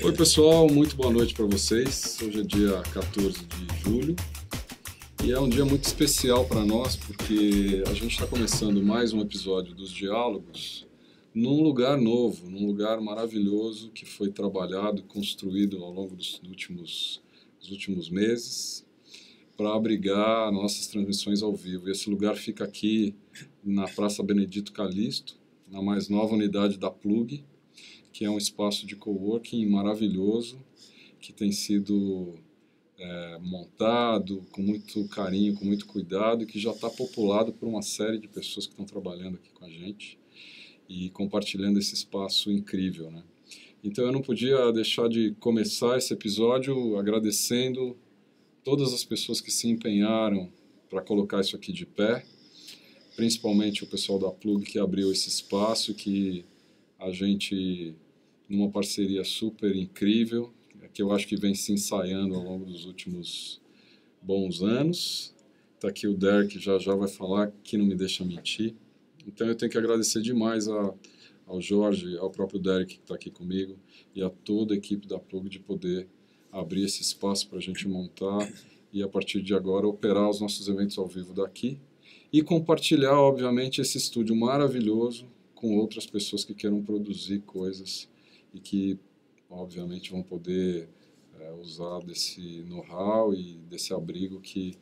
Oi pessoal, muito boa noite para vocês. Hoje é dia 14 de julho e é um dia muito especial para nós porque a gente está começando mais um episódio dos Diálogos num lugar novo, num lugar maravilhoso que foi trabalhado e construído ao longo dos últimos meses para abrigar nossas transmissões ao vivo. E esse lugar fica aqui na Praça Benedito Calixto, na mais nova unidade da Plug, que é um espaço de coworking maravilhoso, que tem sido montado com muito carinho, com muito cuidado, e que já está populado por uma série de pessoas que estão trabalhando aqui com a gente e compartilhando esse espaço incrível, né? Então eu não podia deixar de começar esse episódio agradecendo todas as pessoas que se empenharam para colocar isso aqui de pé, principalmente o pessoal da Plug que abriu esse espaço, que a gente, numa parceria super incrível, que eu acho que vem se ensaiando ao longo dos últimos bons anos. Está aqui o Derek, já vai falar, que não me deixa mentir. Então eu tenho que agradecer demais ao Jorge, ao próprio Derek que está aqui comigo, e a toda a equipe da Plug de poder abrir esse espaço para a gente montar e, a partir de agora, operar os nossos eventos ao vivo daqui e compartilhar, obviamente, esse estúdio maravilhoso com outras pessoas que queiram produzir coisas e que, obviamente, vão poder usar desse know-how e desse abrigo que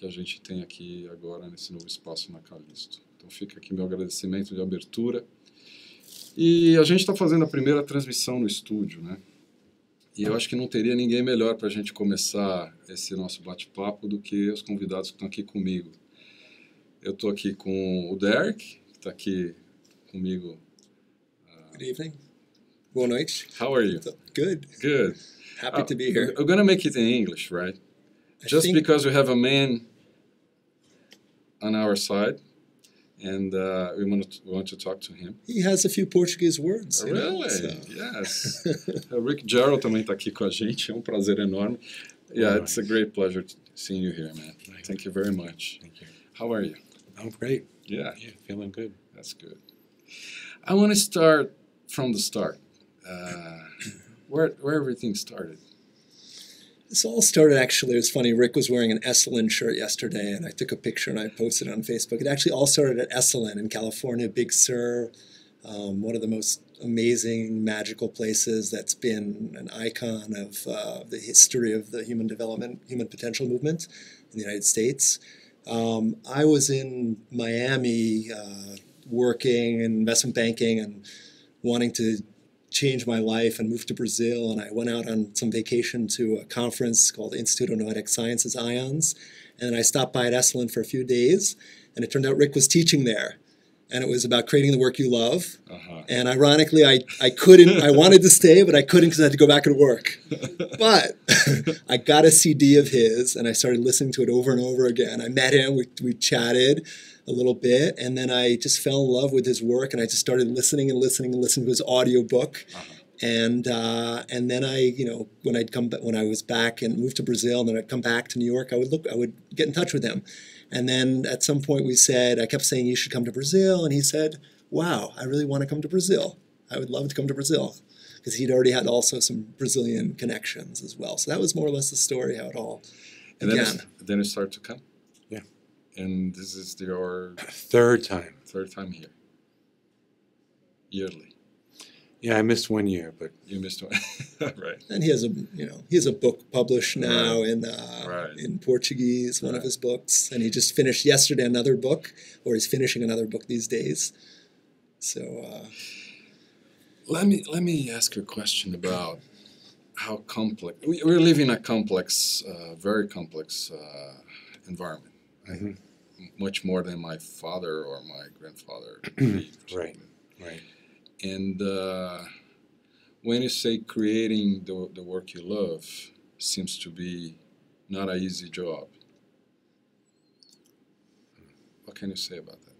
a gente tem aqui agora nesse novo espaço na Calixto. Então fica aqui meu agradecimento de abertura. E a gente está fazendo a primeira transmissão no estúdio, né? E eu acho que não teria ninguém melhor para a gente começar esse nosso bate-papo do que os convidados que estão aqui comigo. Eu estou aqui com o Derek, que está aqui comigo. Good evening. Boa noite. How are you? Good. Good. Happy to be here. We're going to make it in English, right? Just because we have a man on our side, and we want to talk to him. He has a few Portuguese words. Really? Yes. Rick Jarow também está aqui com a gente. É um prazer enorme. Yeah, it's a great pleasure seeing you here, man. Thank you very much. Thank you. How are you? I'm great. Yeah, Feeling good. That's good. I want to start from the start. Where everything started. This all started, actually, it was funny, Rick was wearing an Esalen shirt yesterday, and I took a picture and I posted it on Facebook. It actually all started at Esalen in California, Big Sur, one of the most amazing, magical places that's been an icon of the history of the human development, human potential movement in the United States. I was in Miami working in investment banking and wanting to change my life and move to Brazil, and I went out on some vacation to a conference called Institute of Noetic Sciences, IONS, and I stopped by at Esalen for a few days, and it turned out Rick was teaching there, and it was about creating the work you love, and ironically, I couldn't, I wanted to stay, but I couldn't because I had to go back and work, but I got a CD of his, and I started listening to it over and over again. I met him, we chatted a little bit, and then I just fell in love with his work, and I just started listening to his audiobook. And then I, when I was back and moved to Brazil, and then I'd come back to New York, I would get in touch with him. And then at some point I kept saying, you should come to Brazil, and he said, wow, I really want to come to Brazil. I would love to come to Brazil, because he'd already had also some Brazilian connections as well. So that was more or less the story, how it all began. And then it started to come? Yeah. And this is your third time here, yearly. Yeah, I missed 1 year, but you missed one. Right. And he has a book published now in Portuguese, one of his books, and he just finished yesterday another book, or he's finishing another book these days. So let me ask you a question about how complex we're living in a complex, very complex environment. Mm-hmm. Much more than my father or my grandfather. Right. And when you say creating the work you love, seems to be not an easy job. What can you say about that?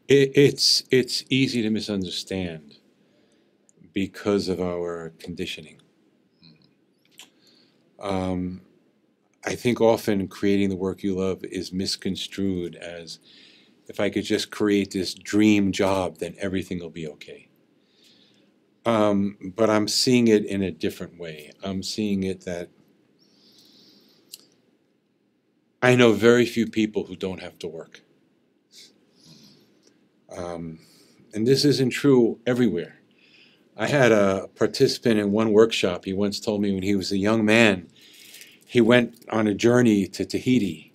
It's easy to misunderstand because of our conditioning. I think often creating the work you love is misconstrued as if I could just create this dream job, then everything will be okay. But I'm seeing it in a different way. I'm seeing it that I know very few people who don't have to work. And this isn't true everywhere. I had a participant in one workshop. He once told me when he was a young man, he went on a journey to Tahiti.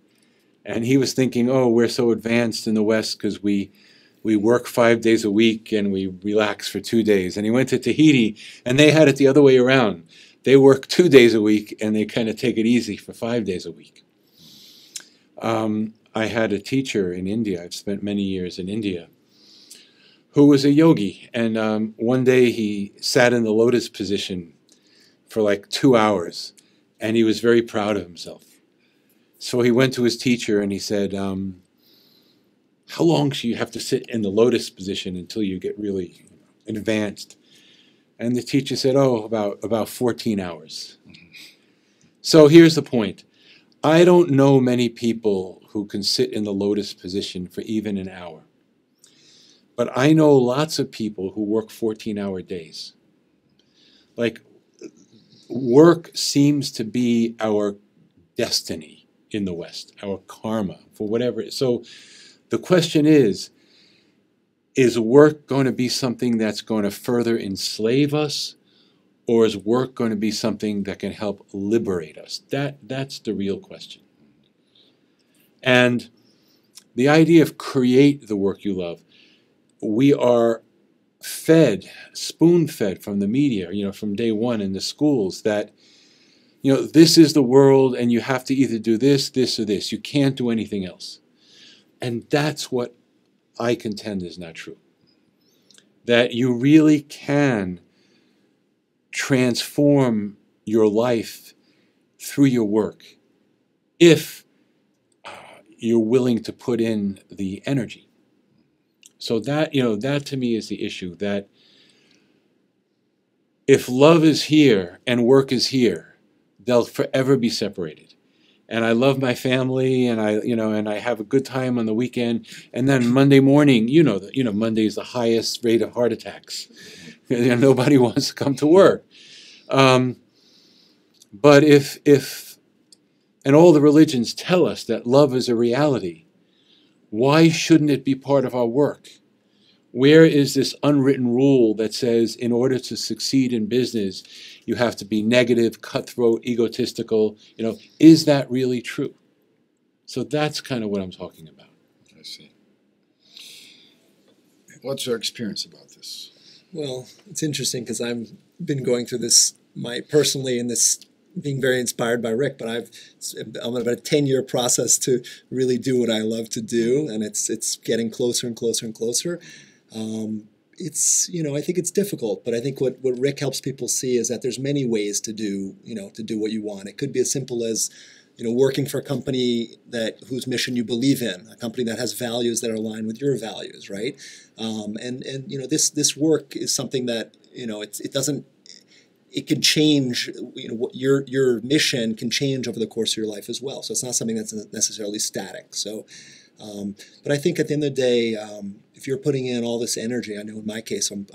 And he was thinking, oh, we're so advanced in the West because we work 5 days a week and we relax for 2 days. And he went to Tahiti, and they had it the other way around. They work 2 days a week, and they kind of take it easy for 5 days a week. I had a teacher in India. I've spent many years in India, who was a yogi. And one day he sat in the lotus position for like 2 hours, and he was very proud of himself. So he went to his teacher and he said, how long should you have to sit in the lotus position until you get really advanced? And the teacher said, oh, about 14 hours. So here's the point. I don't know many people who can sit in the lotus position for even an hour. But I know lots of people who work 14-hour days. Like, work seems to be our destiny in the West, our karma, for whatever. So the question is work going to be something that's going to further enslave us, or is work going to be something that can help liberate us? That's the real question. And the idea of create the work you love, we are fed, spoon-fed from the media, from day one in the schools that, this is the world and you have to either do this, this, or this. You can't do anything else. And that's what I contend is not true. That you really can transform your life through your work if you're willing to put in the energy. So that to me is the issue, that if love is here and work is here, they'll forever be separated. And I love my family, and I have a good time on the weekend. And then Monday morning, Monday is the highest rate of heart attacks. Nobody wants to come to work. But if and all the religions tell us that love is a reality, why shouldn't it be part of our work? Where is this unwritten rule that says in order to succeed in business, you have to be negative, cutthroat, egotistical? Is that really true? So that's kind of what I'm talking about. I see. What's your experience about this? Well, it's interesting because I've been going through this personally in this, being very inspired by Rick, but I'm about a 10-year process to really do what I love to do, and it's getting closer and closer and closer. I think it's difficult, but I think what Rick helps people see is that there's many ways to do what you want. It could be as simple as, working for a company whose mission you believe in, a company that has values that are aligned with your values, right? This work is something that, it can change, your mission can change over the course of your life as well. So it's not something that's necessarily static. So, but I think at the end of the day, if you're putting in all this energy, I know in my case, I'm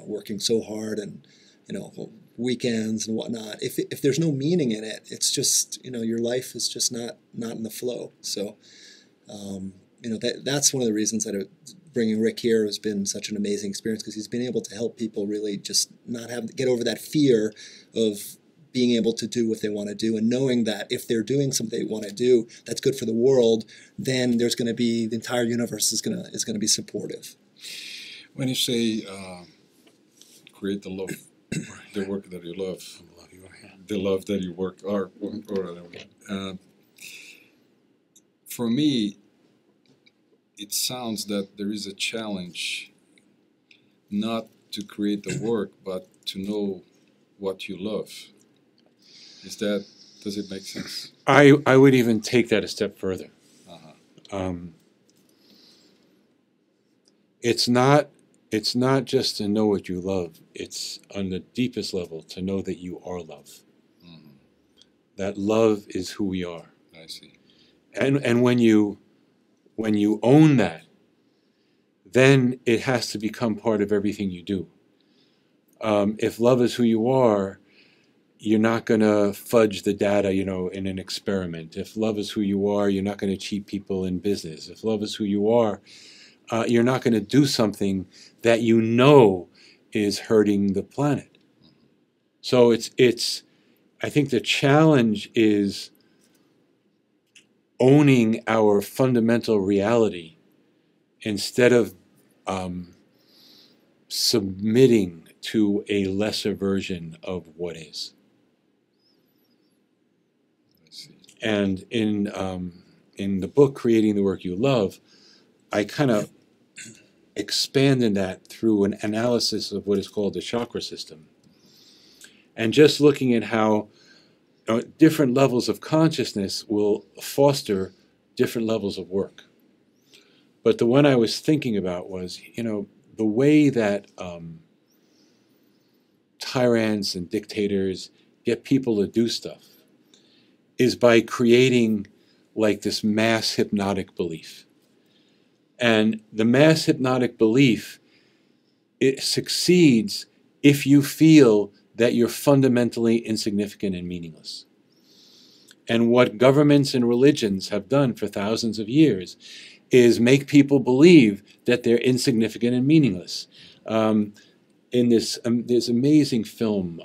working so hard and, weekends and whatnot. If there's no meaning in it, it's just, your life is just not in the flow. So, that's one of the reasons that bringing Rick here has been such an amazing experience, because he's been able to help people really just get over that fear of being able to do what they want to do, and knowing that if they're doing something they want to do that's good for the world, then there's going to be, the entire universe is going to be supportive. When you say create the love, the work that you love, the love that you work, or for me, it sounds that there is a challenge not to create the work, but to know what you love. Does it make sense? I would even take that a step further. It's not just to know what you love. It's on the deepest level to know that you are love. Mm-hmm. That love is who we are. I see. And when you own that, then it has to become part of everything you do. If love is who you are, you're not going to fudge the data, you know, in an experiment. If love is who you are, you're not going to cheat people in business. If love is who you are, you're not going to do something that you know is hurting the planet. So I think the challenge is owning our fundamental reality instead of submitting to a lesser version of what is. And in the book, Creating the Work You Love, I kind of expanded that through an analysis of what is called the chakra system. And just looking at how different levels of consciousness will foster different levels of work. But the one I was thinking about was, you know, the way that tyrants and dictators get people to do stuff is by creating like this mass hypnotic belief. And the mass hypnotic belief, it succeeds if you feel that you're fundamentally insignificant and meaningless. And what governments and religions have done for thousands of years is make people believe that they're insignificant and meaningless. In this amazing film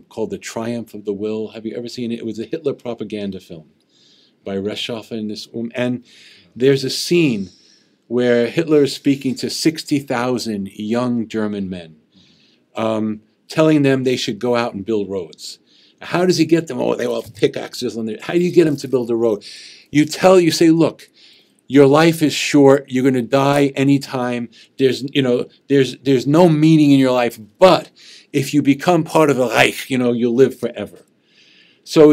called The Triumph of the Will. Have you ever seen it? It was a Hitler propaganda film by Reschoff and this woman. And there's a scene where Hitler is speaking to 60,000 young German men, telling them they should go out and build roads. How does he get them? Oh, they all have pickaxes on their. How do you get them to build a road? You say, look, your life is short. You're going to die anytime. There's no meaning in your life. But if you become part of the Reich, you'll live forever. So,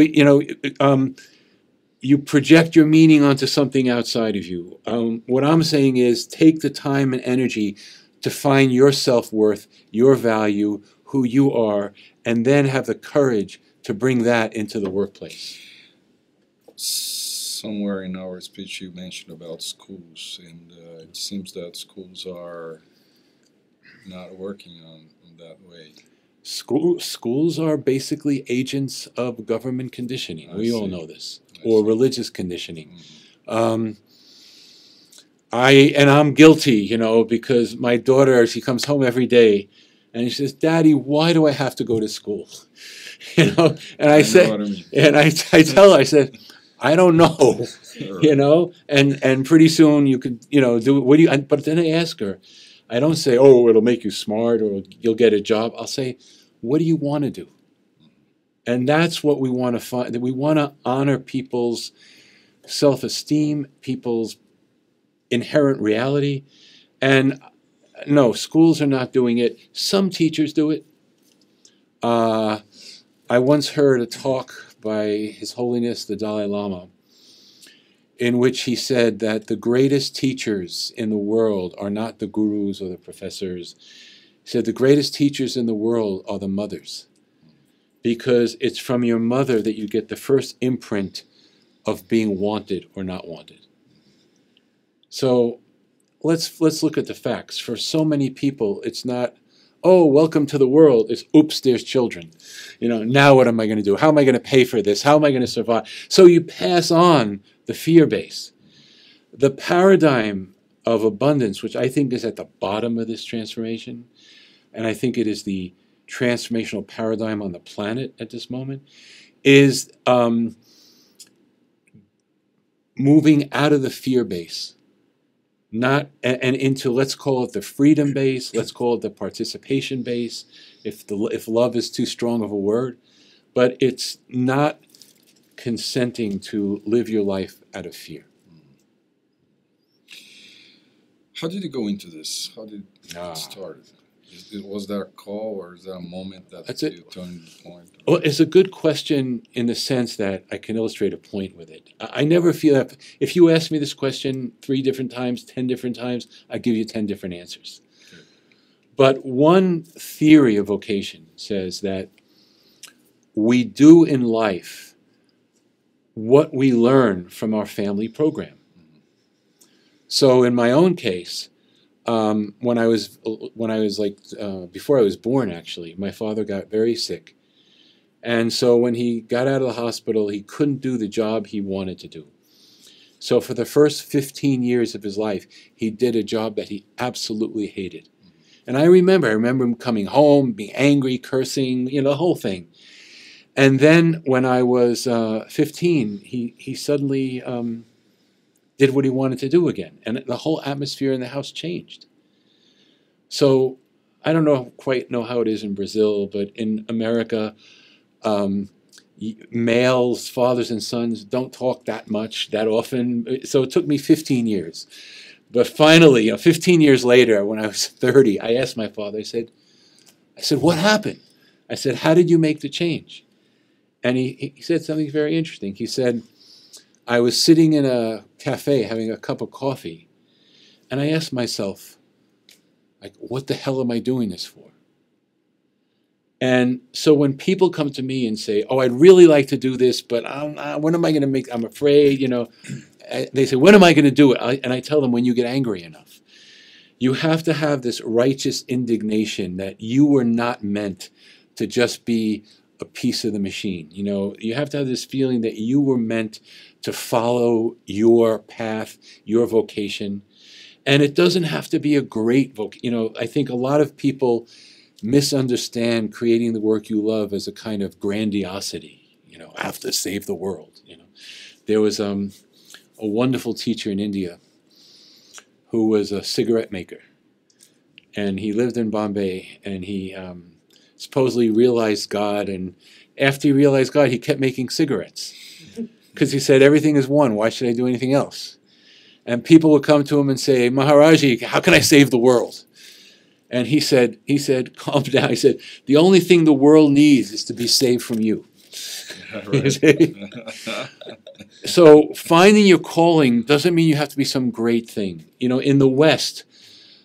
you project your meaning onto something outside of you. What I'm saying is take the time and energy to find your self-worth, your value, who you are, and then have the courage to bring that into the workplace. Somewhere in our speech you mentioned about schools, and it seems that schools are not working on that way. Schools are basically agents of government conditioning. We all know this. Or religious conditioning. Mm-hmm. I'm guilty, because my daughter, she comes home every day and she says, "Daddy, why do I have to go to school?" And I tell her, I said, "I don't know." And pretty soon you could, do what do you? But then I ask her, I don't say, "Oh, it'll make you smart or you'll get a job." I'll say, "What do you want to do?" And that's what we want to find. That we want to honor people's self-esteem, people's inherent reality. And no, schools are not doing it. Some teachers do it. I once heard a talk by His Holiness the Dalai Lama in which he said that the greatest teachers in the world are not the gurus or the professors. He said the greatest teachers in the world are the mothers, because it's from your mother that you get the first imprint of being wanted or not wanted. So let's look at the facts. For so many people, it's not, "Oh, welcome to the world." It's, "Oops, there's children. Now what am I going to do? How am I going to pay for this? How am I going to survive?" So you pass on the fear base. The paradigm of abundance, which I think is at the bottom of this transformation, and I think it is the transformational paradigm on the planet at this moment, is moving out of the fear base, and into, let's call it the freedom base, let's call it the participation base, if love is too strong of a word, but it's not consenting to live your life out of fear. How did you go into this? How did it start? Was there a call, or is there a moment that you turned the point? Well, it's a good question in the sense that I can illustrate a point with it. I never feel that if you ask me this question 3 different times, 10 different times, I give you 10 different answers. Okay. But one theory of vocation says that we do in life what we learn from our family program. Mm-hmm. So in my own case, when I was like before I was born, actually, my father got very sick, and so when he got out of the hospital, he couldn't do the job he wanted to do. So for the first 15 years of his life, he did a job that he absolutely hated. And I remember him coming home, being angry, cursing, the whole thing. And then when I was 15, he suddenly did what he wanted to do again. And the whole atmosphere in the house changed. So I don't quite know how it is in Brazil, but in America, males, fathers and sons, don't talk that much, that often. So it took me 15 years. But finally, 15 years later, when I was 30, I asked my father, I said, what happened? I said, how did you make the change? And he said something very interesting. He said, I was sitting in a cafe having a cup of coffee, and I asked myself, like, what the hell am I doing this for? And so when people come to me and say, oh, I'd really like to do this, but when am I going to make, I'm afraid, they say, when am I going to do it? And I tell them, when you get angry enough. You have to have this righteous indignation that you were not meant to just be a piece of the machine. You have to have this feeling that you were meant to follow your path, your vocation. And it doesn't have to be a great vocation. I think a lot of people misunderstand creating the work you love as a kind of grandiosity. I have to save the world. There was a wonderful teacher in India who was a cigarette maker. And he lived in Bombay, and he supposedly realized God, and after he realized God, he kept making cigarettes. Because he said, everything is one, why should I do anything else? And people would come to him and say, Maharaji, how can I save the world? And he said, calm down. He said, the only thing the world needs is to be saved from you. So finding your calling doesn't mean you have to be some great thing. In the West,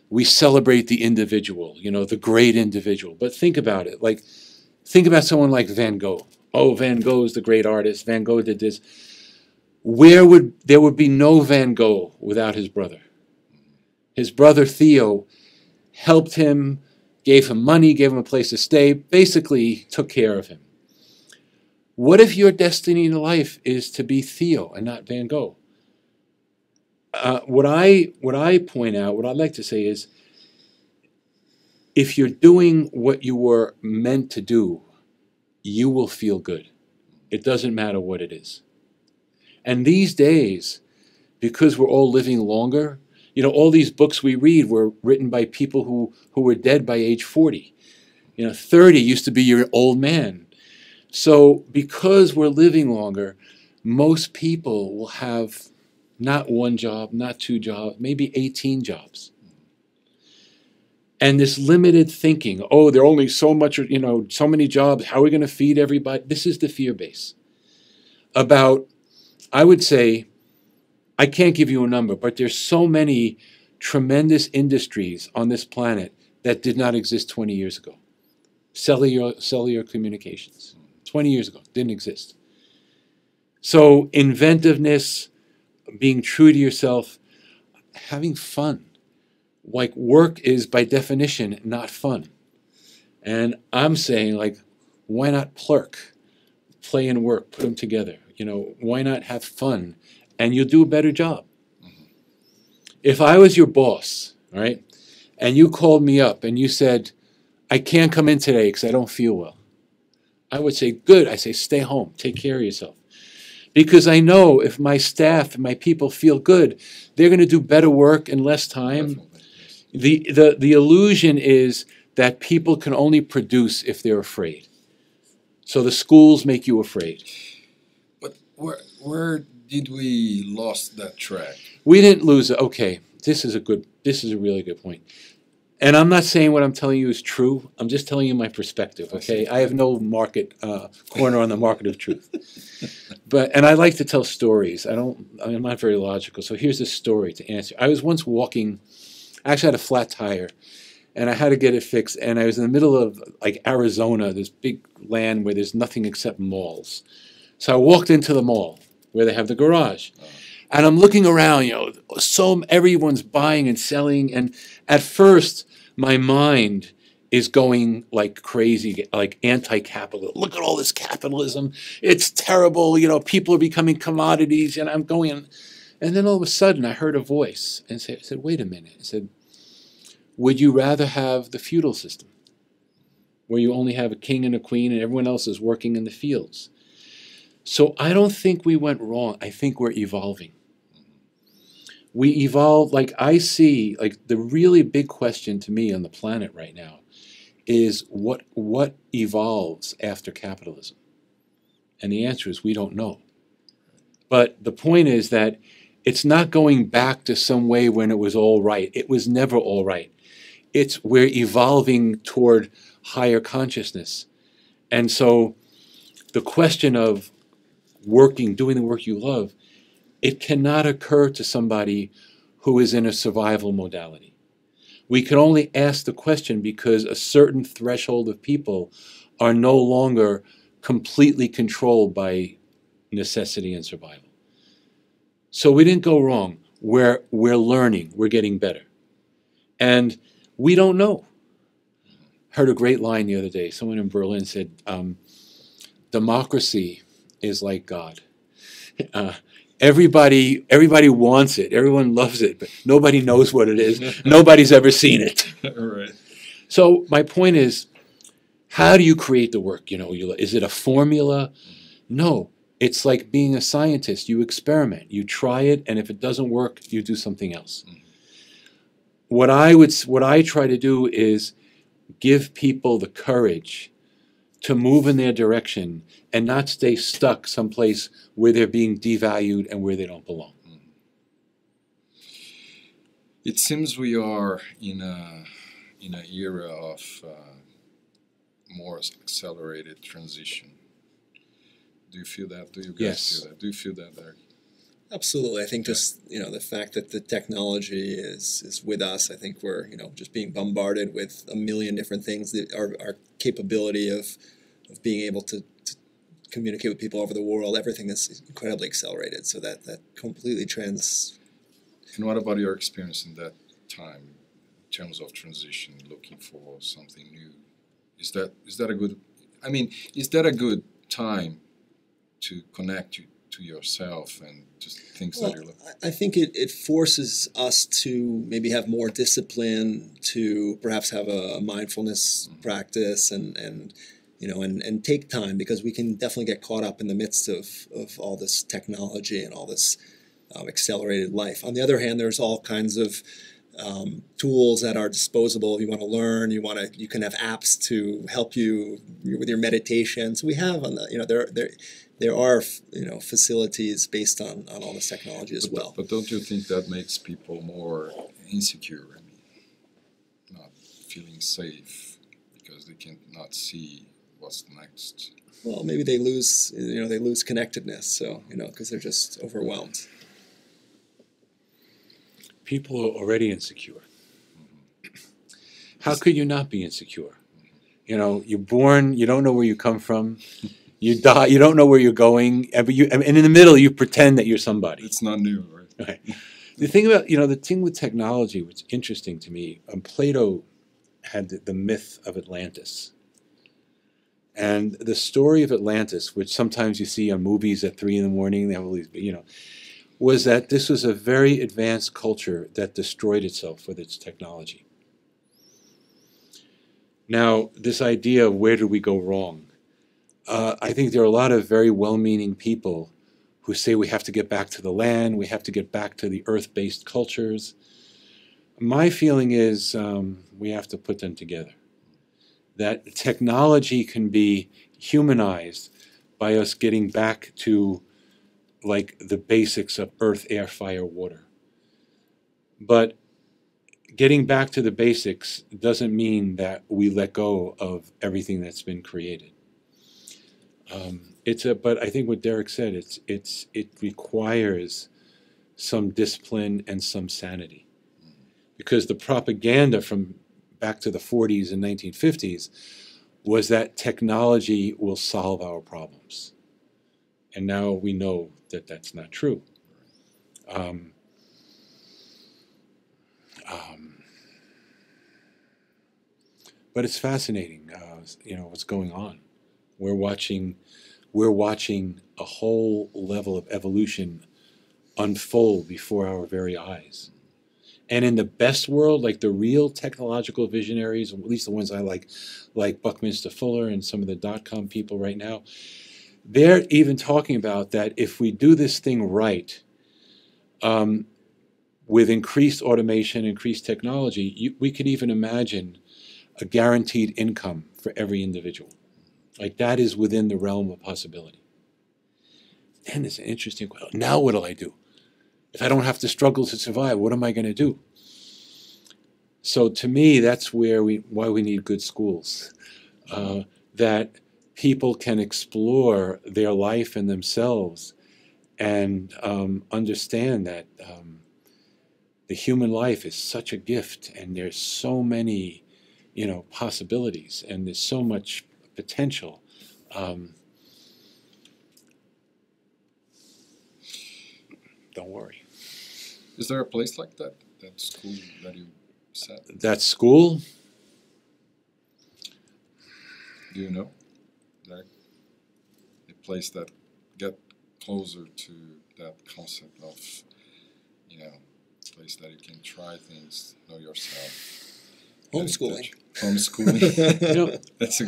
we celebrate the individual, the great individual. But think about it. Think about someone like Van Gogh. Oh, Van Gogh is the great artist. Van Gogh did this. There would be no Van Gogh without his brother. His brother Theo helped him, gave him money, gave him a place to stay, basically took care of him. What if your destiny in life is to be Theo and not Van Gogh? What I point out, what I'd like to say is, if you're doing what you were meant to do, you will feel good. It doesn't matter what it is. And these days, because we're all living longer, all these books we read were written by people who were dead by age 40. 30 used to be your old man. So because we're living longer, most people will have not one job, not two jobs, maybe 18 jobs. And this limited thinking, oh, there are only so many jobs, how are we going to feed everybody? This is the fear base. I would say, I can't give you a number, but there's so many tremendous industries on this planet that did not exist 20 years ago. Cellular communications. 20 years ago, didn't exist. So inventiveness, being true to yourself, having fun. Work is by definition not fun. And I'm saying, why not plurk? Play and work, put them together. Why not have fun? And you'll do a better job. Mm-hmm. If I was your boss, right, and you called me up and you said, I can't come in today because I don't feel well, I would say, good. I say, stay home. Take care of yourself. Because I know if my staff and my people feel good, they're going to do better work in less time. The illusion is that people can only produce if they're afraid. So the schools make you afraid. But where did we lost that track? We didn't lose it. Okay, this is a really good point. And I'm not saying what I'm telling you is true. I'm just telling you my perspective, okay? I have no corner on the market of truth. And I like to tell stories. I'm not very logical. So here's a story to answer. I was once walking, I actually had a flat tire, and I had to get it fixed. And I was in the middle of Arizona, this big land where there's nothing except malls. So I walked into the mall where they have the garage. And I'm looking around, you know, so everyone's buying and selling. And at first, my mind is going like crazy, like anti-capital. Look at all this capitalism. It's terrible. You know, people are becoming commodities. And I'm going, and then all of a sudden I heard a voice and I said, wait a minute. I said, would you rather have the feudal system where you only have a king and a queen and everyone else is working in the fields? So I don't think we went wrong. I think we're evolving. We evolve, like I see, like the really big question to me on the planet right now is what evolves after capitalism? And the answer is we don't know. But the point is that it's not going back to some way when it was all right. It was never all right. It's we're evolving toward higher consciousness. And so the question of working, doing the work you love, it cannot occur to somebody who is in a survival modality. We can only ask the question because a certain threshold of people are no longer completely controlled by necessity and survival. So we didn't go wrong. We're learning. We're getting better. And we don't know. Heard a great line the other day. Someone in Berlin said, democracy is like God. Everybody wants it. Everyone loves it, but nobody knows what it is. Nobody's ever seen it. Right. So my point is, how do you create the work? You know, is it a formula? No. It's like being a scientist. You experiment. You try it, and if it doesn't work, you do something else. What I try to do is give people the courage to move in their direction and not stay stuck someplace where they're being devalued and where they don't belong. It seems we are in an era of more accelerated transition. Do you feel that? Do you guys feel that? Do you feel that, Derek? Absolutely. I think just, you know, the fact that the technology is with us, I think we're, you know, just being bombarded with a million different things. That our capability of being able to communicate with people over the world, everything is incredibly accelerated. So that completely And what about your experience in that time in terms of transition, looking for something new? Is that a good, I mean, is that a good time to connect you to yourself and just things that you're looking for? I think it forces us to maybe have more discipline, to perhaps have a mindfulness practice and you know, and take time, because we can definitely get caught up in the midst of all this technology and all this accelerated life. On the other hand, there's all kinds of tools that are disposable. If you want to learn, you can have apps to help you with your meditation. So we have on the, you know, there are, you know, facilities based on all this technology as well. But don't you think that makes people more insecure? I mean, not feeling safe because they cannot see what's next. Well, maybe they lose connectedness. So, you know, because they're just overwhelmed. People are already insecure. How could you not be insecure? You know, you're born, you don't know where you come from. You die, you don't know where you're going, and in the middle you pretend that you're somebody. It's not new, right? Right. The thing about, you know, the thing with technology, what's interesting to me, Plato had the myth of Atlantis. And the story of Atlantis, which sometimes you see on movies at 3 a.m, they have all these, you know, was that this was a very advanced culture that destroyed itself with its technology. Now, this idea of where did we go wrong? I think there are a lot of very well-meaning people who say we have to get back to the land, we have to get back to the earth-based cultures. My feeling is we have to put them together. That technology can be humanized by us getting back to like the basics of earth, air, fire, water. But getting back to the basics doesn't mean that we let go of everything that's been created. But I think what Derek said, it requires some discipline and some sanity, because the propaganda from back to the 40s and 1950s was that technology will solve our problems, and now we know that that's not true. Um, but it's fascinating, what's going on. We're watching a whole level of evolution unfold before our very eyes. And in the best world, like the real technological visionaries, at least the ones I like Buckminster Fuller and some of the dot-com people right now, they're even talking about that if we do this thing right, with increased automation, increased technology, we could even imagine a guaranteed income for every individual. Like that is within the realm of possibility. Then it's an interesting question. Now what do I do? If I don't have to struggle to survive, what am I going to do? So to me, that's why we need good schools, that people can explore their life and themselves and understand that the human life is such a gift, and there's so many, possibilities, and there's so much potential. Don't worry. Is there a place like that school that you said? That school? Do you know? Like a place that get closer to that concept of, place that you can try things, know yourself. Homeschooling. Homeschooling. That's a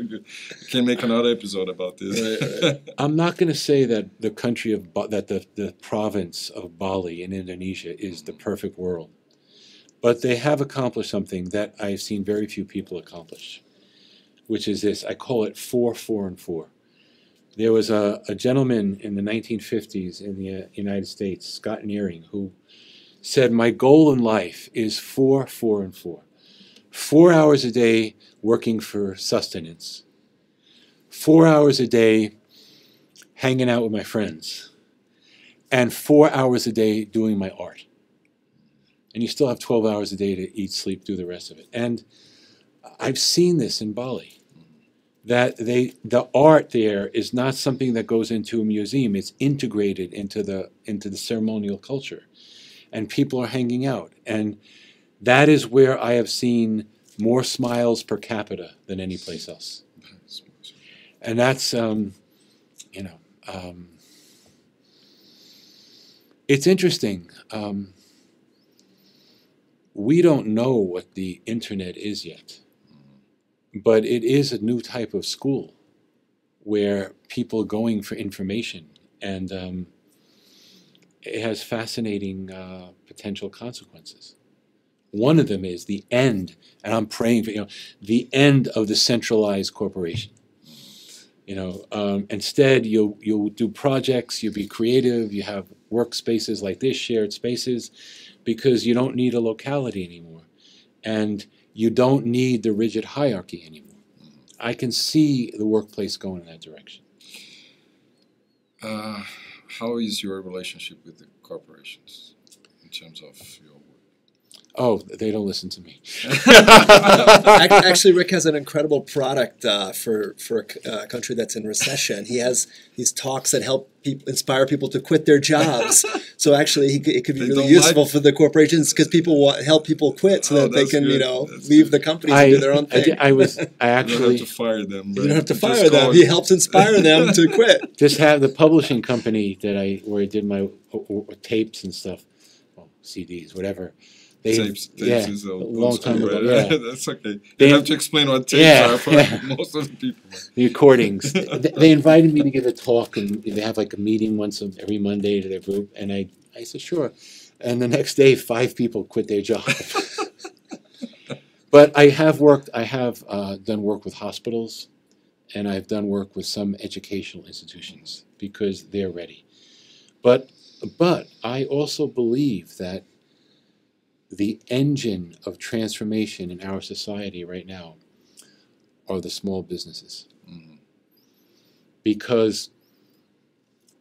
good. We can make another episode about this. Right. I'm not going to say that the country of the province of Bali in Indonesia is the perfect world, but they have accomplished something that I've seen very few people accomplish, which is this. I call it 4, 4, and 4. There was a gentleman in the 1950s in the United States, Scott Nearing, who said, "My goal in life is 4, 4, and 4. 4 hours a day working for sustenance. 4 hours a day hanging out with my friends. And 4 hours a day doing my art." And you still have 12 hours a day to eat, sleep, do the rest of it. And I've seen this in Bali, that the art there is not something that goes into a museum. It's integrated into the ceremonial culture. And people are hanging out. And that is where I have seen more smiles per capita than any place else. And that's, it's interesting. We don't know what the internet is yet, but it is a new type of school where people are going for information, and it has fascinating potential consequences. One of them is the end, and I'm praying for the end of the centralized corporation. Instead, you'll do projects, you'll be creative, you have workspaces like this, shared spaces, because you don't need a locality anymore, and you don't need the rigid hierarchy anymore. I can see the workplace going in that direction. How is your relationship with the corporations in terms of your work? Oh, they don't listen to me. Actually, Rick has an incredible product for a country that's in recession. He has these talks that help inspire people to quit their jobs. So actually, it could be really useful for the corporations, because people help people quit so that they can, leave the companies and do their own thing. You don't have to fire them. You don't have to fire them. He helps inspire them to quit. Just have the publishing company where I did my tapes and stuff, CDs, whatever. Tapes is a long time ago. Right? Yeah. That's okay. You have to explain what tapes are for most of the people. The recordings. They invited me to give a talk, and they have like a meeting every Monday to their group, and I said sure. And the next day, 5 people quit their job. But I have done work with hospitals, and I've done work with some educational institutions because they're ready. But I also believe that the engine of transformation in our society right now are the small businesses. Mm-hmm. Because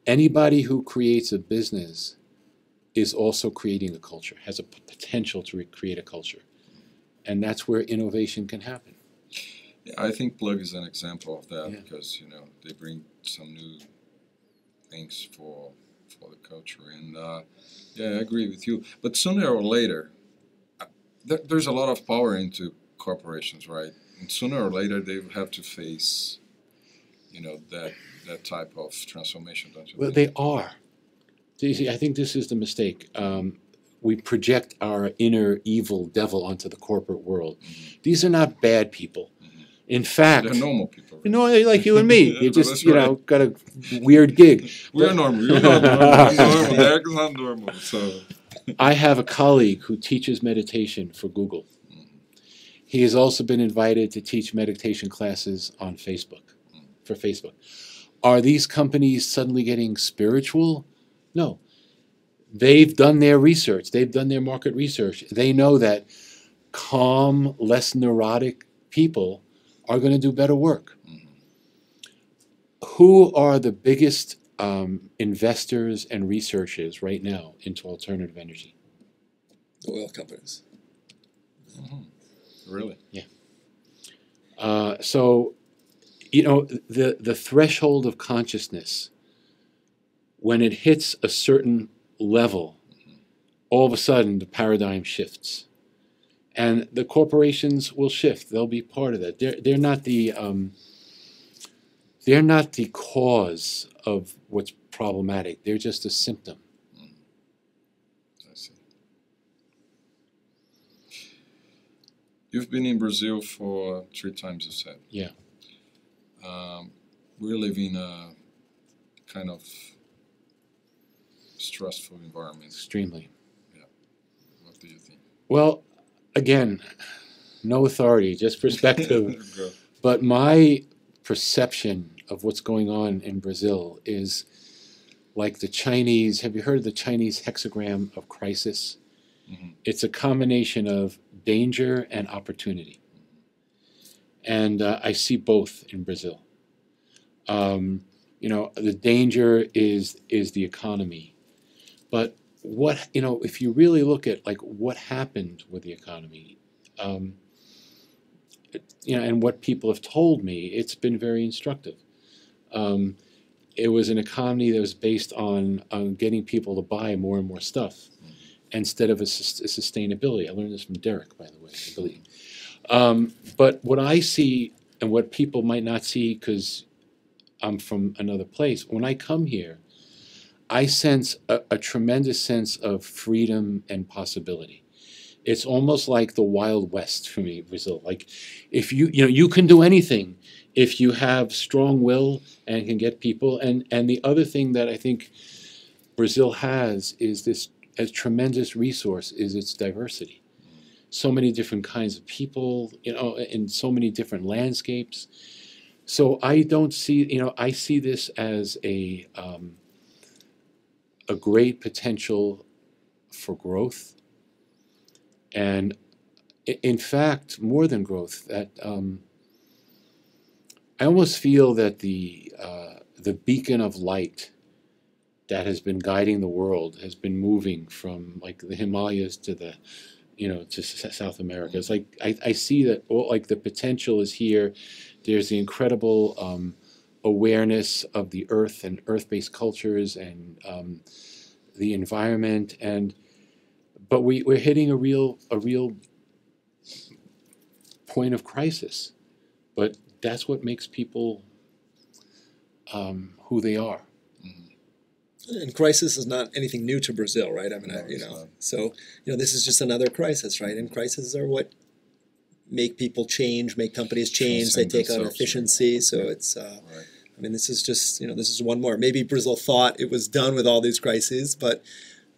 anybody who creates a business is also creating a culture, has a potential to create a culture. And that's where innovation can happen. Yeah, I think Plug is an example of that, because they bring some new things for for the culture. And yeah, I agree with you. But sooner or later, there's a lot of power into corporations, right? And sooner or later, they have to face, that type of transformation, don't you Well, think? they are. You see, I think this is the mistake. We project our inner evil devil onto the corporate world. Mm-hmm. These are not bad people. In fact, They're normal people. Right? you know, like you and me. You just, That's right. got a weird gig. We are normal. You're not normal. I'm normal. Derek is not normal. So I have a colleague who teaches meditation for Google. He has also been invited to teach meditation classes on Facebook, for Facebook. Are these companies suddenly getting spiritual? No. They've done their research. They've done their market research. They know that calm, less neurotic people are going to do better work. Who are the biggest investors and researchers right now into alternative energy? The oil companies. really, Yeah. So, the threshold of consciousness, when it hits a certain level, all of a sudden the paradigm shifts, and the corporations will shift. They'll be part of that. They're not the cause of what's problematic. They're just a symptom. I see. You've been in Brazil for 3 times, you said. Yeah. We're living a kind of stressful environment. Extremely. What do you think? Well, again, no authority, just perspective. But my perception of what's going on in Brazil is like the Chinese. Have you heard of the Chinese hexagram of crisis? Mm-hmm. It's a combination of danger and opportunity. And I see both in Brazil. The danger is the economy. But if you really look at like what happened with the economy, and what people have told me, it's been very instructive. It was an economy that was based on getting people to buy more and more stuff instead of a sustainability. I learned this from Derek, by the way, I believe. But what I see and what people might not see because I'm from another place, when I come here, I sense a tremendous sense of freedom and possibility. It's almost like the Wild West for me, Brazil. Like, if you can do anything if you have strong will and can get people. And the other thing that I think Brazil has is this as tremendous resource is its diversity. So many different kinds of people, in so many different landscapes. So I don't see, I see this as a great potential for growth. And in fact, more than growth, that I almost feel that the beacon of light that has been guiding the world has been moving from like the Himalayas to to South America. It's like I see that like the potential is here. There's the incredible awareness of the earth and earth-based cultures and the environment, but we're hitting a real point of crisis. But that's what makes people who they are. And crisis is not anything new to Brazil, right? I mean, so this is just another crisis, right? And crises are what make people change, make companies change. They take on efficiency. Right? So it's, right. I mean, this is just this is one more. Maybe Brazil thought it was done with all these crises, but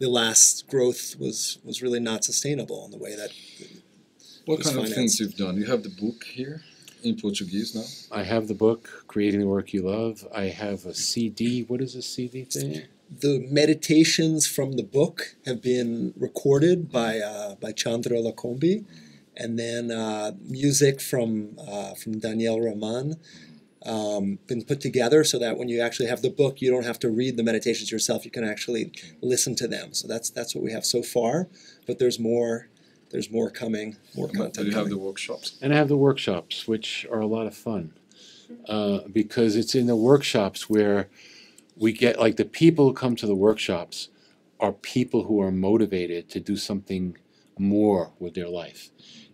the last growth was really not sustainable in the way that. What kind of things you've done? You have the book here in Portuguese now? I have the book, Creating the Work You Love. I have a CD. What is a CD thing? The meditations from the book have been recorded by Chandra Lacombe, and then music from Daniel Rahman been put together so that when you actually have the book, you don't have to read the meditations yourself. You can actually listen to them. So that's what we have so far. But there's more. There's more coming, more content. Do you have the workshops? And I have the workshops, which are a lot of fun because it's in the workshops where we get, like, the people who come to the workshops are people who are motivated to do something more with their life.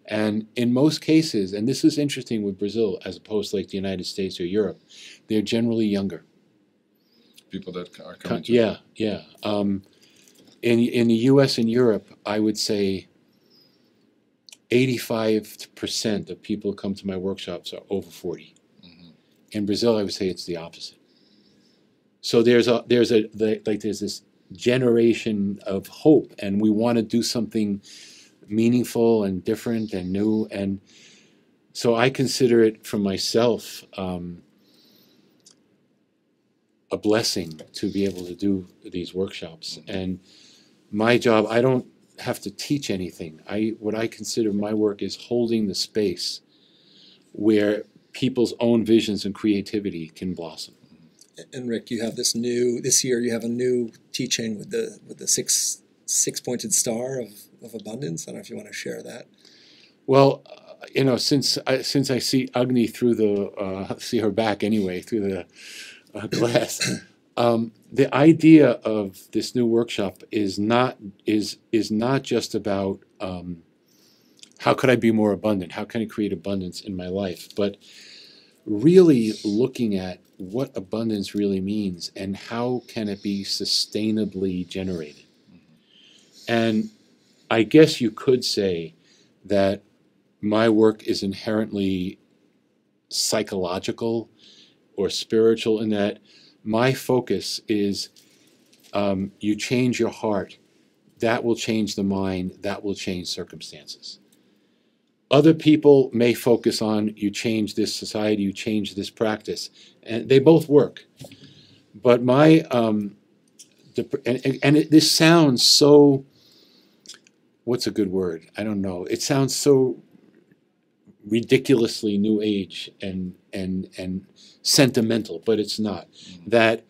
And in most cases, and this is interesting with Brazil as opposed to like the United States or Europe, they're generally younger. People that are coming to Yeah, yeah. In the U.S. and Europe, I would say 85% of people who come to my workshops are over 40. Mm-hmm. In Brazil, I would say it's the opposite. So there's this generation of hope, and we want to do something meaningful and different and new. And so I consider it for myself a blessing to be able to do these workshops. And my job, I don't have to teach anything. What I consider my work is holding the space where people's own visions and creativity can blossom. And Rick, you have this year you have a new teaching with the six-pointed star of abundance. I don't know if you want to share that. Well, since I see Agni through the see her back anyway through the glass, the idea of this new workshop is not just about how could I be more abundant, how can I create abundance in my life, but really looking at what abundance really means and how can it be sustainably generated. And I guess you could say that my work is inherently psychological or spiritual in that my focus is you change your heart, that will change the mind, that will change circumstances. Other people may focus on you change this society, you change this practice, and they both work. But my this sounds so, what's a good word? I don't know. It sounds so ridiculously new age and sentimental, but it's not. That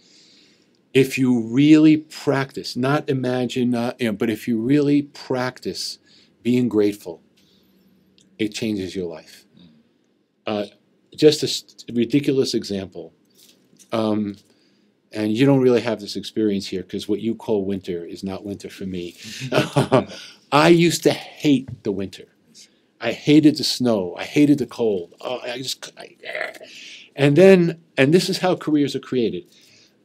if you really practice, not imagine, but if you really practice being grateful, it changes your life. Just a ridiculous example, and you don't really have this experience here because what you call winter is not winter for me. I used to hate the winter. I hated the snow. I hated the cold. And this is how careers are created.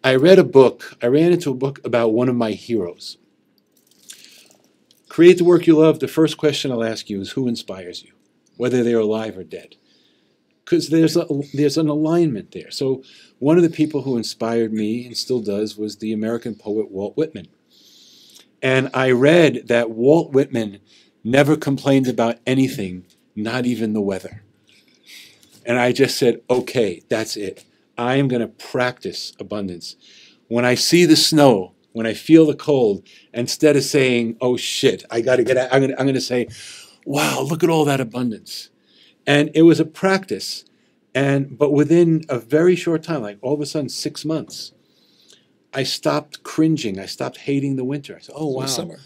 I ran into a book about one of my heroes. Create the work you love. The first question I'll ask you is who inspires you, whether they're alive or dead. Because there's an alignment there. So one of the people who inspired me and still does was the American poet Walt Whitman. And I read that Walt Whitman never complained about anything, not even the weather. And I just said, okay, that's it. I am going to practice abundance. When I see the snow, when I feel the cold, instead of saying, oh shit, I got to get out, I'm going to say, wow, look at all that abundance. And it was a practice. But within a very short time, like all of a sudden 6 months, I stopped cringing. I stopped hating the winter. I said, oh, wow. Summer.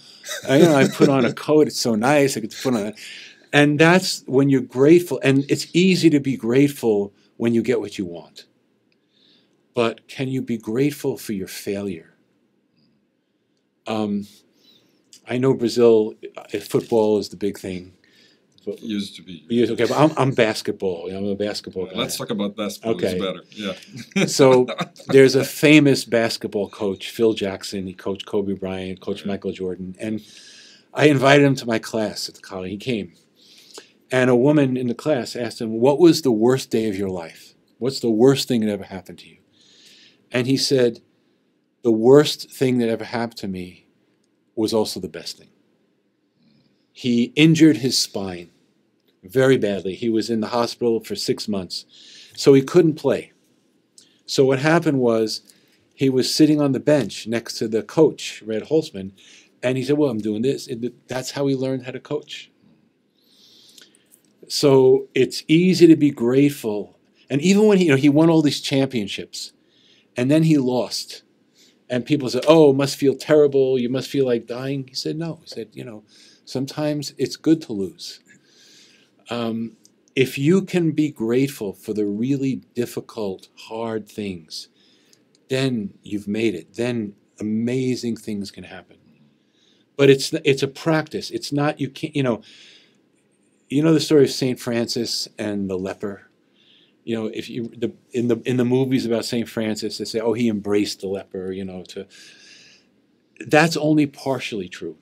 I put on a coat. It's so nice. I get to put on it. And that's when you're grateful. And it's easy to be grateful when you get what you want. But can you be grateful for your failure? I know Brazil, football is the big thing. It used to be. Okay, but I'm basketball. I'm a basketball guy. Let's talk about basketball. Okay. It's better. Yeah. So there's a famous basketball coach, Phil Jackson. He coached Kobe Bryant, coached Michael Jordan. And I invited him to my class at the college. He came. And a woman in the class asked him, what was the worst day of your life? What's the worst thing that ever happened to you? And he said, the worst thing that ever happened to me was also the best thing. He injured his spine very badly. He was in the hospital for 6 months. So he couldn't play. So what happened was he was sitting on the bench next to the coach, Red Holtzman, and he said, well, I'm doing this. That's how he learned how to coach. So it's easy to be grateful. And even when he won all these championships, and then he lost. And people said, oh, it must feel terrible. You must feel like dying. He said, no. He said, sometimes it's good to lose. If you can be grateful for the really difficult, hard things, then you've made it. Then amazing things can happen. But it's a practice. It's not, you can't, you know the story of Saint Francis and the leper. You know, if you in the movies about Saint Francis, they say, oh, he embraced the leper. That's only partially true.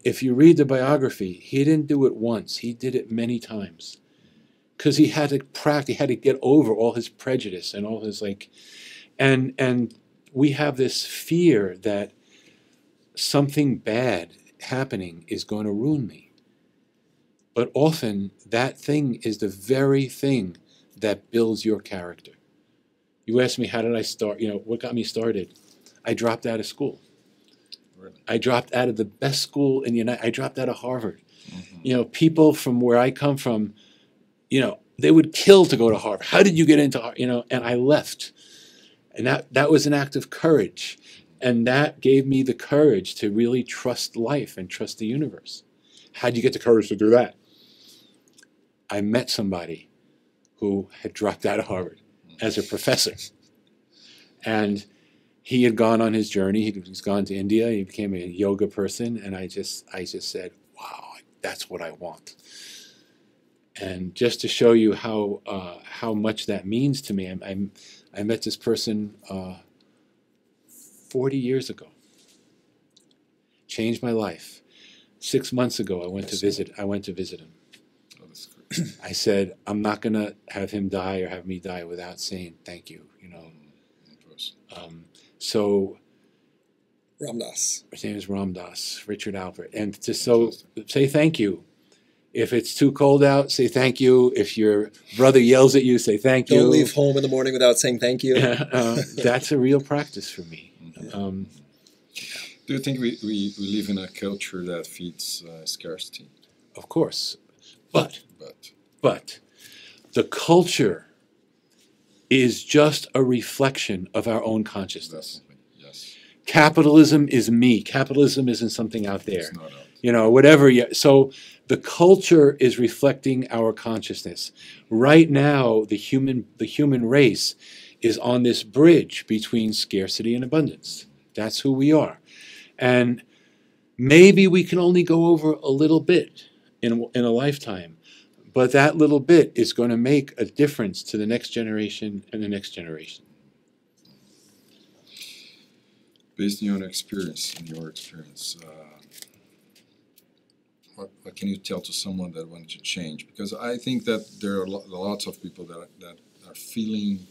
If you read the biography, he didn't do it once. He did it many times, because he had to practice. He had to get over all his prejudice and all his and we have this fear that something bad happening is going to ruin me. But often that thing is the very thing that builds your character. You asked me, how did I start? What got me started? I dropped out of school. Really? I dropped out of the best school in the United. I dropped out of Harvard. Mm-hmm. People from where I come from, they would kill to go to Harvard. How did you get into Harvard? And I left. And that was an act of courage. And that gave me the courage to really trust life and trust the universe. How'd you get the courage to do that? I met somebody who had dropped out of Harvard as a professor. And he had gone on his journey. He's gone to India. He became a yoga person. And I just said, wow, that's what I want. And just to show you how much that means to me, I met this person 40 years ago. Changed my life. 6 months ago, I went to visit him. Oh, that's great. I said, I'm not going to have him die or have me die without saying thank you, So Ramdas. his name is Ramdas, Richard Albert. And to say thank you. If it's too cold out, say thank you. If your brother yells at you, say thank you. Don't leave home in the morning without saying thank you. That's a real practice for me. Do you think we live in a culture that feeds scarcity? Of course. But the culture is just a reflection of our own consciousness. Definitely, yes. Capitalism is me. Capitalism isn't something out there. It's not out. Whatever. So the culture is reflecting our consciousness. Right now, the human race is on this bridge between scarcity and abundance. That's who we are. And maybe we can only go over a little bit in a lifetime, but that little bit is going to make a difference to the next generation and the next generation. Based on your experience, what can you tell to someone that wants to change? Because I think that there are lots of people that are feeling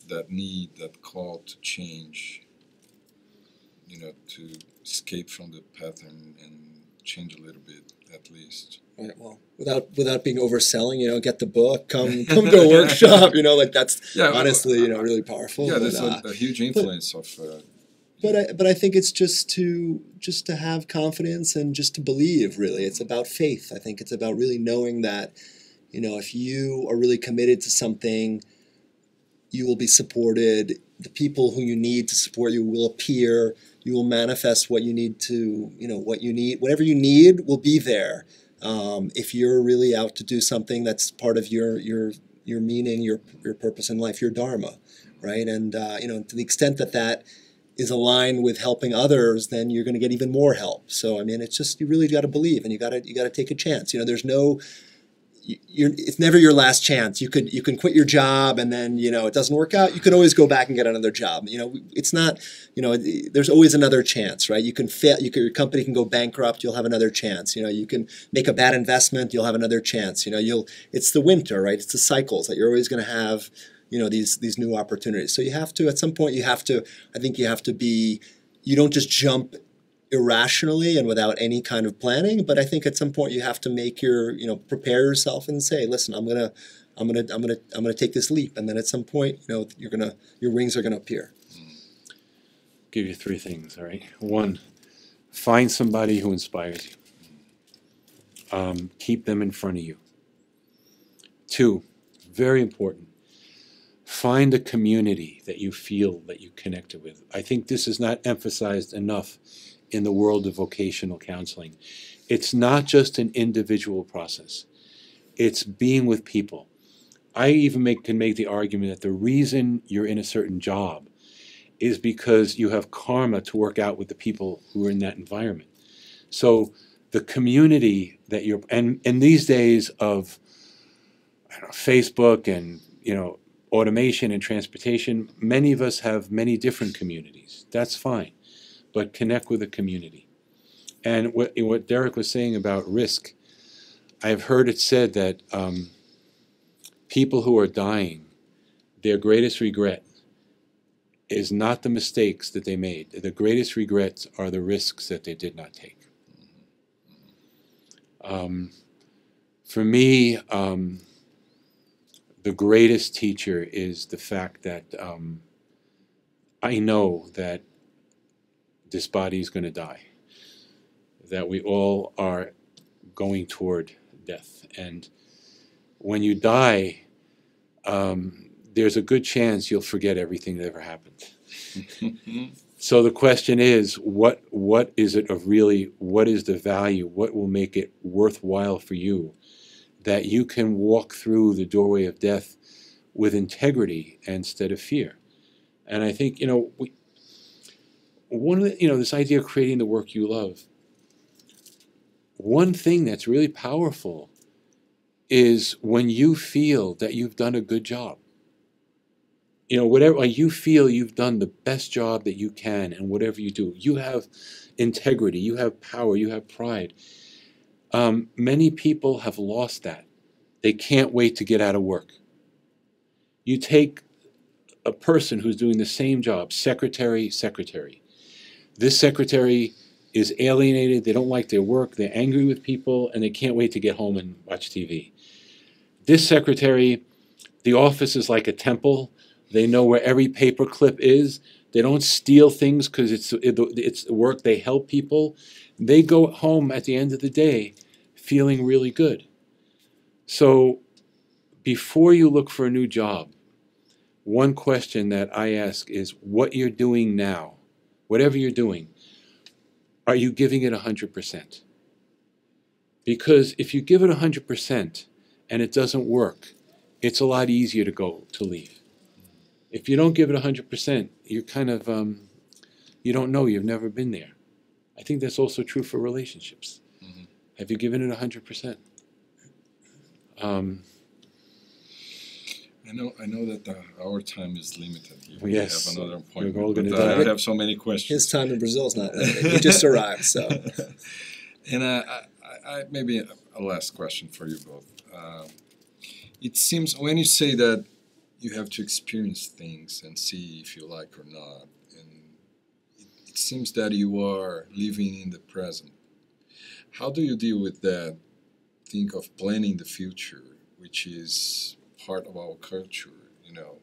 that need, that call to change, to escape from the pattern and change a little bit at least. Right, well, without being overselling, get the book, come to a workshop, that's honestly, really powerful. Yeah, there's a huge influence of. But I think it's just to have confidence and just to believe. Really, it's about faith. I think it's about really knowing that, if you are really committed to something, you will be supported. The people who you need to support you will appear. You will manifest what you need to, whatever you need will be there. If you're really out to do something that's part of your meaning, your purpose in life, your dharma, right? And to the extent that is aligned with helping others, then you're going to get even more help. So it's just, you really got to believe, and you got to take a chance. There's no. It's never your last chance. You can quit your job, and then it doesn't work out. You can always go back and get another job. It's not. There's always another chance, right? You can fail. Your company can go bankrupt. You'll have another chance. You can make a bad investment. You'll have another chance. It's the winter, right? It's the cycles that you're always going to have. These new opportunities. So you have to, at some point, I think you have to be. You don't just jump irrationally and without any kind of planning, but I think at some point you have to make prepare yourself and say, listen, I'm gonna take this leap, and then at some point, your wings are gonna appear. Give you 3 things, all right? 1, find somebody who inspires you. Keep them in front of you. 2, very important, find a community that you feel that you connected with. I think this is not emphasized enough in the world of vocational counseling. It's not just an individual process. It's being with people. I even can make the argument that the reason you're in a certain job is because you have karma to work out with the people who are in that environment. So the community that you're, and these days of, I don't know, Facebook and, you know, automation and transportation, many of us have many different communities. That's fine, but connect with a community. And what Derek was saying about risk, I've heard it said that people who are dying, their greatest regret is not the mistakes that they made. The greatest regrets are the risks that they did not take. For me, the greatest teacher is the fact that I know that this body is going to die, that we all are going toward death. And when you die, there's a good chance you'll forget everything that ever happened. So the question is, what is it of really, what is the value, what will make it worthwhile for you, that you can walk through the doorway of death with integrity instead of fear? And I think, you know, one of the, you know, this idea of creating the work you love, one thing that's really powerful is when you feel that you've done a good job. You know, whatever you feel you've done the best job that you can, and whatever you do, you have integrity, you have power, you have pride. Many people have lost that. They can't wait to get out of work. You take a person who's doing the same job, secretary. This secretary is alienated, they don't like their work, they're angry with people, and they can't wait to get home and watch TV. This secretary, the office is like a temple. They know where every paper clip is. They don't steal things because it's work. They help people. They go home at the end of the day feeling really good. So before you look for a new job, one question that I ask is what you're doing now, whatever you're doing, are you giving it 100%? Because if you give it 100% and it doesn't work, it's a lot easier to leave. If you don't give it 100%, you're kind of, you don't know, you've never been there. I think that's also true for relationships. Mm-hmm. Have you given it 100%? I know that our time is limited here. Yes. We have another appointment. We're all going to die. I have so many questions. His time in Brazil is not limited. He just arrived, so. And I maybe a last question for you both. It seems when you say that you have to experience things and see if you like or not, and it seems that you are living in the present. How do you deal with that? Think of planning the future, which is part of our culture. You know,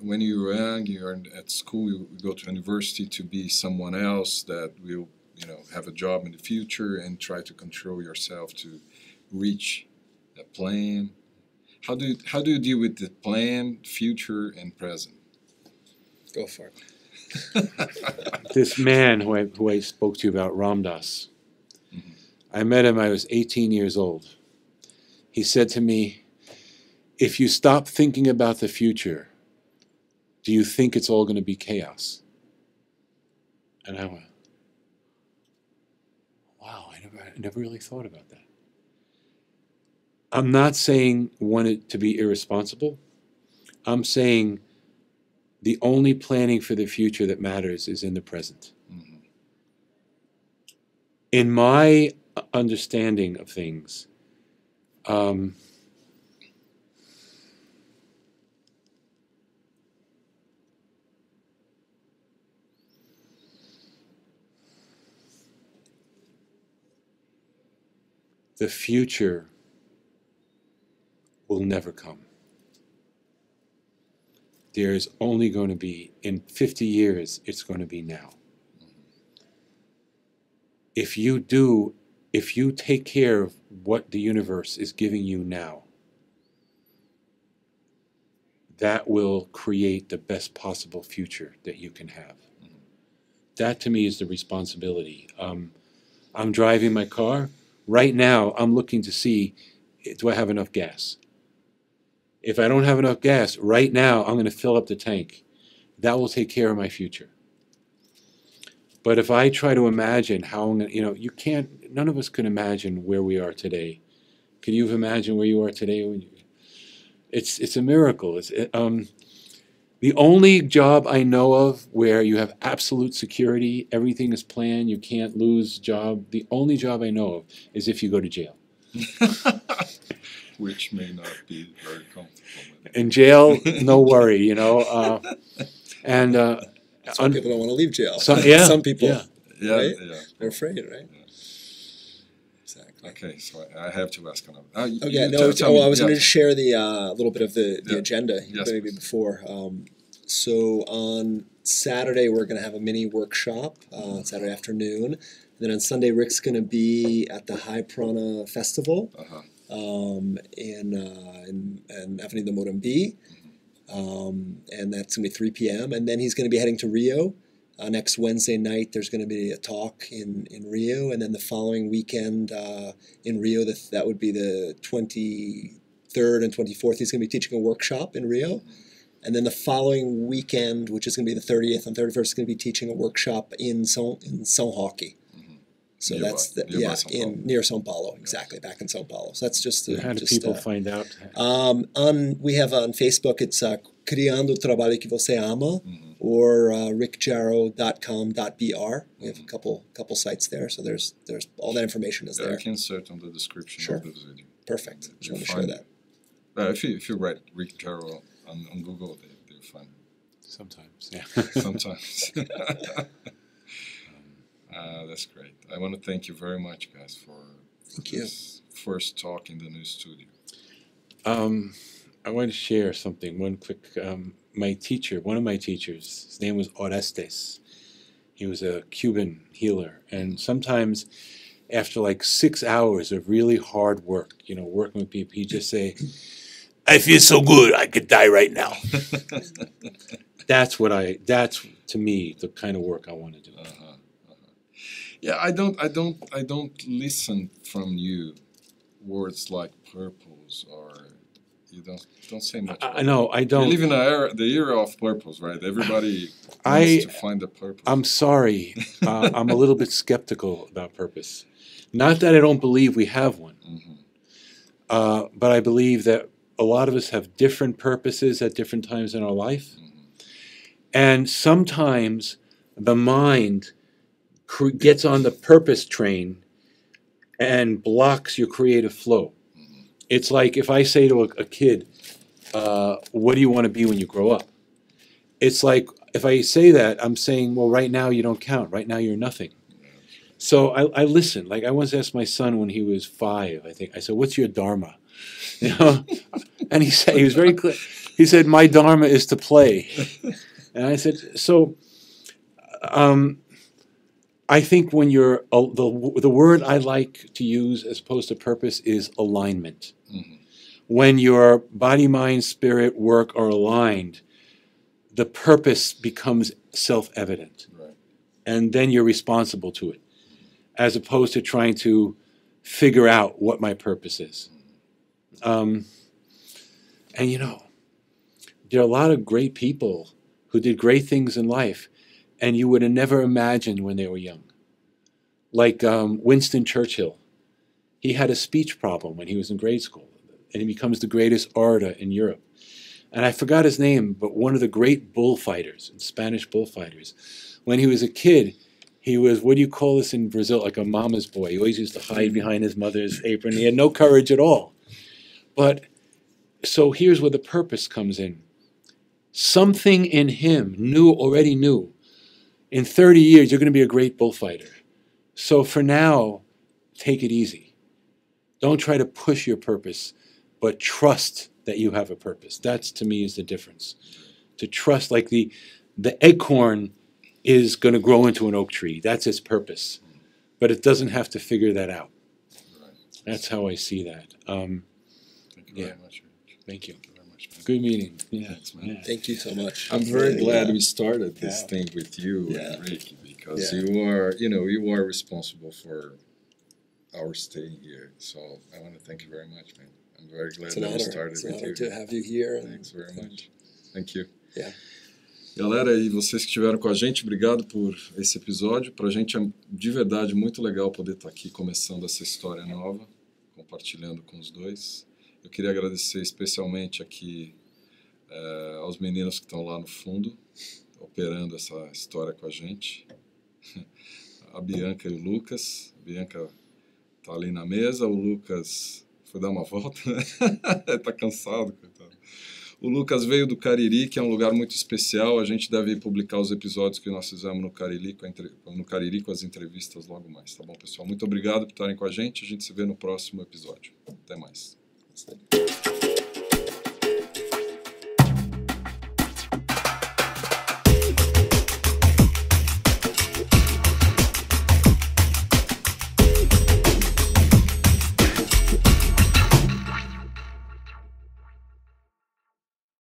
when you're young, you're at school, you go to university to be someone else that will, have a job in the future and try to control yourself to reach a plan. How do you deal with the plan, future, and present? Go for it. This man who I spoke to you about, Ram Dass, mm-hmm. I met him, I was 18 years old. He said to me, if you stop thinking about the future, do you think it's all going to be chaos? And I went, wow, I never really thought about that. I'm not saying want it to be irresponsible. I'm saying the only planning for the future that matters is in the present. Mm-hmm. In my understanding of things, the future will never come. There's only going to be, in 50 years, it's going to be now. If you take care of what the universe is giving you now, that will create the best possible future that you can have. That to me is the responsibility. I'm driving my car. Right now, I'm looking to see, do I have enough gas? If I don't have enough gas, right now, I'm going to fill up the tank. that will take care of my future. But if I try to imagine how, you know, you can't, none of us can imagine where we are today. Can you imagine where you are today? It's a miracle. The only job I know of where you have absolute security, everything is planned, you can't lose job, the only job I know of is if you go to jail. Which may not be very comfortable. In jail, no worry, you know. And Some people don't want to leave jail. yeah, Some people, Yeah, right? yeah. They're afraid, right? Yeah. Exactly. Okay, so I have to ask another. Okay, I was going to share the little bit of the agenda Yes, maybe please. before. So on Saturday we're going to have a mini workshop Saturday afternoon. And then on Sunday Rick's going to be at the High Prana Festival in Avenida Morumbi, and that's going to be 3 p.m. And then he's going to be heading to Rio. Next Wednesday night, there's going to be a talk in Rio, and then the following weekend in Rio, that would be the 23rd and 24th, he's going to be teaching a workshop in Rio. And then the following weekend, which is going to be the 30th and 31st, he's going to be teaching a workshop in São Roque. So Nearby, that's near São Paulo, exactly, back in São Paulo. So that's just how do people find out? We have on Facebook, it's Criando o Trabalho que Você Ama, or rickjarow.com.br. We have a couple sites there, so there's all that information is there. I can insert on the description of this video. Perfect. Just want to share that. If you write Rick Jarow on Google, they'll find it. Sometimes, yeah. Sometimes. That's great. I want to thank you very much, guys, for this first talk in the new studio. I want to share something, one quick, one of my teachers, his name was Orestes. He was a Cuban healer, and sometimes after like 6 hours of really hard work, you know, working with people, he'd just say, I feel so good, I could die right now. That's to me the kind of work I want to do. Yeah, I don't listen from you words like purpose, or you don't say much. No, I don't. We live in the era of purpose, right? Everybody wants to find the purpose. I'm sorry. I'm a little bit skeptical about purpose. Not that I don't believe we have one, but I believe that a lot of us have different purposes at different times in our life. And sometimes the mind gets on the purpose train and blocks your creative flow. It's like if I say to a kid, what do you want to be when you grow up? It's like if I say that, I'm saying, well, right now you don't count. Right now you're nothing. So I listen. Like I once asked my son when he was 5, I think, I said, what's your dharma? You know? And he was very clear. He said, my dharma is to play. And I said, so I think when you're, the word I like to use as opposed to purpose is alignment. When your body, mind, spirit, work are aligned, the purpose becomes self-evident. Right. And then you're responsible to it, as opposed to trying to figure out what my purpose is. And you know, there are a lot of great people who did great things in life, and you would have never imagined when they were young. Like Winston Churchill. He had a speech problem when he was in grade school, and he becomes the greatest orator in Europe. And I forgot his name, but one of the great bullfighters, Spanish bullfighters. When he was a kid, he was, what do you call this in Brazil, like a mama's boy. He always used to hide behind his mother's apron. He had no courage at all. But, so here's where the purpose comes in. Something in him already knew, in 30 years, you're going to be a great bullfighter. So for now, take it easy. Don't try to push your purpose, but trust that you have a purpose. That's, to me, is the difference. To trust, like the acorn is going to grow into an oak tree. That's its purpose. But it doesn't have to figure that out. Right. That's how I see that. Thank you very much. Thank you. Thank you very much, man. Good meeting. Yeah. Thanks, man. Yeah. Thank you so much. I'm very glad we started this thing with you and Ricky, because you are responsible for our stay here. So I want to thank you very much, man. I'm very glad that we started with you. It's an honor to have you here. Thanks very much. Thank you. Yeah. Galera, e vocês que estiveram com a gente, obrigado por esse episódio. Para a gente é de verdade muito legal poder estar aqui começando essa história nova, compartilhando com os dois. Eu queria agradecer especialmente aqui aos meninos que estão lá no fundo, operando essa história com a gente. A Bianca e o Lucas. A Bianca está ali na mesa, o Lucas foi dar uma volta, né? Está cansado, coitado. O Lucas veio do Cariri, que é um lugar muito especial. A gente deve publicar os episódios que nós fizemos no Cariri com as entrevistas logo mais, tá bom, pessoal? Muito obrigado por estarem com a gente. A gente se vê no próximo episódio. Até mais.